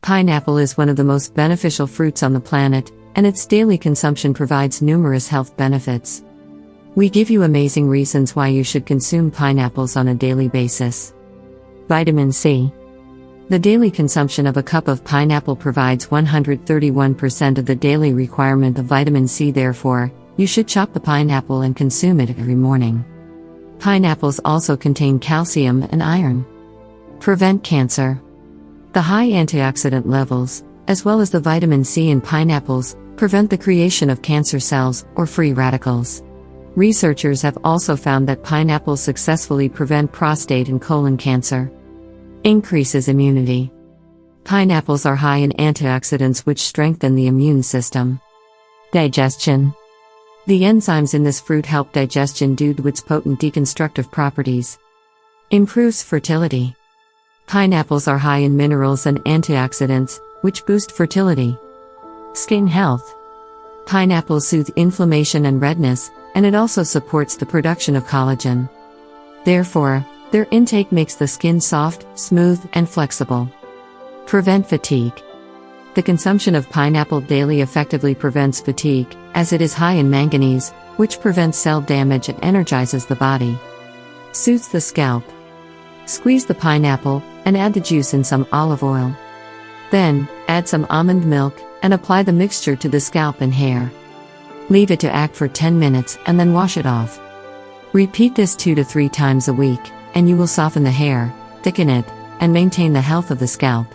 Pineapple is one of the most beneficial fruits on the planet, and its daily consumption provides numerous health benefits. We give you amazing reasons why you should consume pineapples on a daily basis. Vitamin C. The daily consumption of a cup of pineapple provides 131% of the daily requirement of vitamin C. Therefore, you should chop the pineapple and consume it every morning. Pineapples also contain calcium and iron. Prevent cancer. The high antioxidant levels, as well as the vitamin C in pineapples, prevent the creation of cancer cells, or free radicals. Researchers have also found that pineapples successfully prevent prostate and colon cancer. Increases immunity. Pineapples are high in antioxidants which strengthen the immune system. Digestion. The enzymes in this fruit help digestion due to its potent deconstructive properties. Improves fertility. Pineapples are high in minerals and antioxidants, which boost fertility. Skin health. Pineapples soothe inflammation and redness, and it also supports the production of collagen. Therefore, their intake makes the skin soft, smooth, and flexible. Prevent fatigue. The consumption of pineapple daily effectively prevents fatigue, as it is high in manganese, which prevents cell damage and energizes the body. Soothes the scalp. Squeeze the pineapple, and add the juice in some olive oil. Then, add some almond milk, and apply the mixture to the scalp and hair. Leave it to act for 10 minutes and then wash it off. Repeat this 2 to 3 times a week, and you will soften the hair, thicken it, and maintain the health of the scalp.